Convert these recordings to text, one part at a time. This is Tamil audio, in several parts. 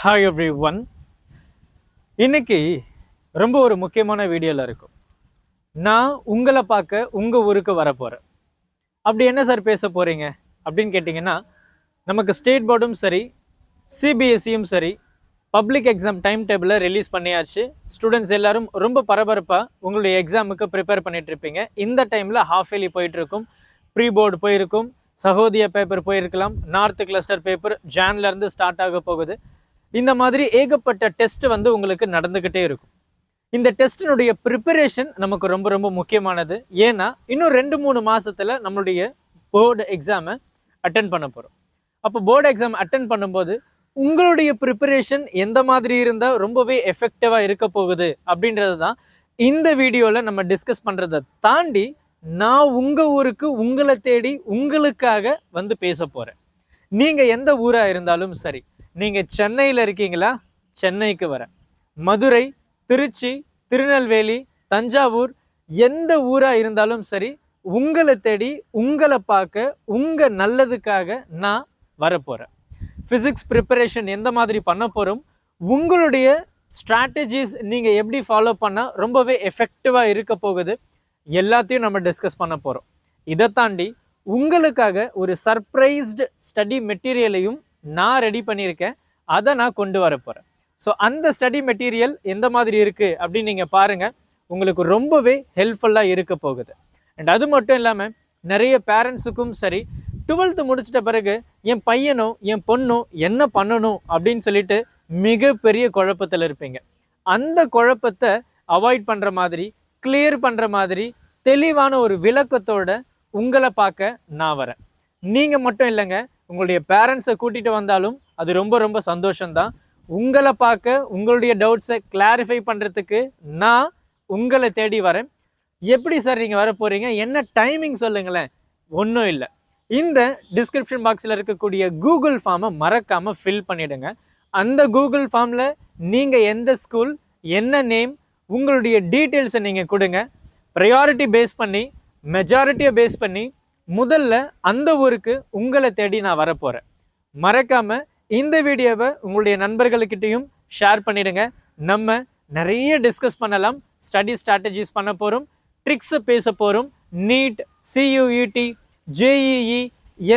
Hi every one. இன்னைக்கு ரொம்ப ஒரு முக்கியமான வீடியோவில் இருக்கும். நான் உங்களை பார்க்க உங்கள் ஊருக்கு வர போகிறேன். அப்படி என்ன சார் பேச போகிறீங்க அப்படின்னு கேட்டிங்கன்னா, நமக்கு ஸ்டேட் போர்டும் சரி, சிபிஎஸ்சியும் சரி, பப்ளிக் எக்ஸாம் டைம் டேபிளை ரிலீஸ் பண்ணியாச்சு. ஸ்டூடெண்ட்ஸ் எல்லாரும் ரொம்ப பரபரப்பாக உங்களுடைய எக்ஸாமுக்கு ப்ரிப்பேர் பண்ணிகிட்ருப்பீங்க. இந்த டைமில் ஹாஃப் இயர்லி போயிட்டுருக்கும், ப்ரீ போர்டு போயிருக்கும், சகோதிய பேப்பர் போயிருக்கலாம், நார்த் கிளஸ்டர் பேப்பர் ஜான்லேருந்து ஸ்டார்ட் ஆக போகுது. இந்த மாதிரி ஏகப்பட்ட டெஸ்ட் உங்களுக்கு நடந்துக்கிட்டே இருக்கும். இந்த டெஸ்டினுடைய ப்ரிப்பரேஷன் நமக்கு ரொம்ப ரொம்ப முக்கியமானது. ஏன்னா இன்னும் 2-3 மாதத்தில் நம்மளுடைய போர்டு எக்ஸாமை அட்டன் பண்ண போகிறோம். அப்போ போர்டு எக்ஸாம் அட்டன் பண்ணும்போது உங்களுடைய ப்ரிப்பரேஷன் எந்த மாதிரி இருந்தால் ரொம்பவே எஃபெக்டிவாக இருக்க போகுது அப்படின்றது தான் இந்த வீடியோவில் நம்ம டிஸ்கஸ் பண்ணுறதை தாண்டி நான் உங்கள் ஊருக்கு உங்களை தேடி உங்களுக்காக பேச போகிறேன். நீங்கள் எந்த ஊராக இருந்தாலும் சரி, நீங்கள் சென்னையில் இருக்கீங்களா, சென்னைக்கு வரேன். மதுரை, திருச்சி, திருநெல்வேலி, தஞ்சாவூர், எந்த ஊராக இருந்தாலும் சரி, உங்களை தேடி உங்களை பார்க்க உங்கள் நல்லதுக்காக நான் வரப்போகிறேன். ஃபிசிக்ஸ் ப்ரிப்பரேஷன் எந்த மாதிரி பண்ண போகிறோம், உங்களுடைய ஸ்ட்ராட்டஜிஸ் நீங்கள் எப்படி ஃபாலோ பண்ணால் ரொம்பவே எஃபெக்டிவாக இருக்க போகுது, எல்லாத்தையும் நம்ம டிஸ்கஸ் பண்ண போகிறோம். இதை தாண்டி உங்களுக்காக ஒரு சர்ப்ரைஸ்டு ஸ்டடி மெட்டீரியலையும் நான் ரெடி பண்ணியிருக்கேன். அதை நான் கொண்டு வர போகிறேன். ஸோ அந்த ஸ்டடி மெட்டீரியல் எந்த மாதிரி இருக்குது அப்படின்னு நீங்கள் பாருங்கள். உங்களுக்கு ரொம்பவே ஹெல்ப்ஃபுல்லாக இருக்க போகுது. அண்ட் அது மட்டும் இல்லாமல் நிறைய பேரண்ட்ஸுக்கும் சரி, 12th முடிச்சிட்ட பிறகு என் பையனோ என் பொண்ணோ என்ன பண்ணணும் அப்படின்னு சொல்லிட்டு மிகப்பெரிய குழப்பத்தில் இருப்பீங்க. அந்த குழப்பத்தை அவாய்ட் பண்ணுற மாதிரி, கிளியர் பண்ணுற மாதிரி தெளிவான ஒரு விளக்கத்தோட உங்களை பார்க்க நான் வரேன். நீங்கள் மட்டும் இல்லைங்க, உங்களுடைய பேரண்ட்ஸை கூட்டிகிட்டு வந்தாலும் அது ரொம்ப ரொம்ப சந்தோஷம்தான். உங்களை பார்க்க உங்களுடைய டவுட்ஸை கிளாரிஃபை பண்ணுறதுக்கு நான் உங்களை தேடி வரேன். எப்படி சார் நீங்கள் வர போகிறீங்க, என்ன டைமிங் சொல்லுங்களேன்? ஒன்றும் இல்லை, இந்த டிஸ்கிரிப்ஷன் பாக்ஸில் இருக்கக்கூடிய கூகுள் ஃபார்மை மறக்காமல் ஃபில் பண்ணிவிடுங்க. அந்த கூகுள் ஃபார்மில் நீங்கள் எந்த ஸ்கூல், என்ன நேம், உங்களுடைய டீட்டெயில்ஸை நீங்கள் கொடுங்க. ப்ரையாரிட்டி பேஸ் பண்ணி, மெஜாரிட்டியை பேஸ் பண்ணி முதல்ல அந்த ஊருக்கு உங்களை தேடி நான் வரப்போகிறேன். மறக்காமல் இந்த வீடியோவை உங்களுடைய நண்பர்களுக்கிட்டையும் ஷேர் பண்ணிடுங்க. நம்ம நிறைய டிஸ்கஸ் பண்ணலாம். ஸ்டடி ஸ்ட்ராட்டஜிஸ் பண்ண போகிறோம், ட்ரிக்ஸை பேச போகிறோம். நீட், சியூஇடி, ஜேஇஇ,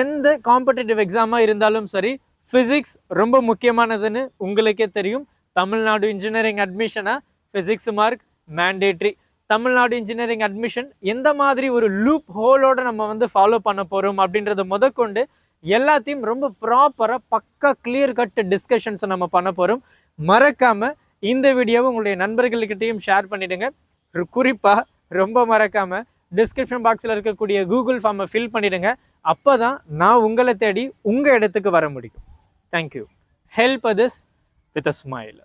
எந்த காம்படிட்டிவ் எக்ஸாமாக இருந்தாலும் சரி, ஃபிசிக்ஸ் ரொம்ப முக்கியமானதுன்னு உங்களுக்கே தெரியும். தமிழ்நாடு இன்ஜினியரிங் அட்மிஷனாக physics mark mandatory. Tamil Nadu engineering admission எந்த மாதிரி ஒரு லூப் ஹோலோட நம்ம ஃபாலோ பண்ண போகிறோம் அப்படின்றத முதற்கொண்டு எல்லாத்தையும் ரொம்ப ப்ராப்பராக பக்கா கிளியர் கட் டிஸ்கஷன்ஸை நம்ம பண்ண போகிறோம். மறக்காமல் இந்த வீடியோவை உங்களுடைய நண்பர்கள்கிட்டையும் ஷேர் பண்ணிவிடுங்க. குறிப்பாக ரொம்ப மறக்காமல் டிஸ்கிரிப்ஷன் பாக்ஸில் இருக்கக்கூடிய கூகுள் ஃபார்மை ஃபில் பண்ணிவிடுங்க. அப்போ தான் நான் உங்களை தேடி உங்கள் இடத்துக்கு வர முடியும். Thank you. Help others with a smile.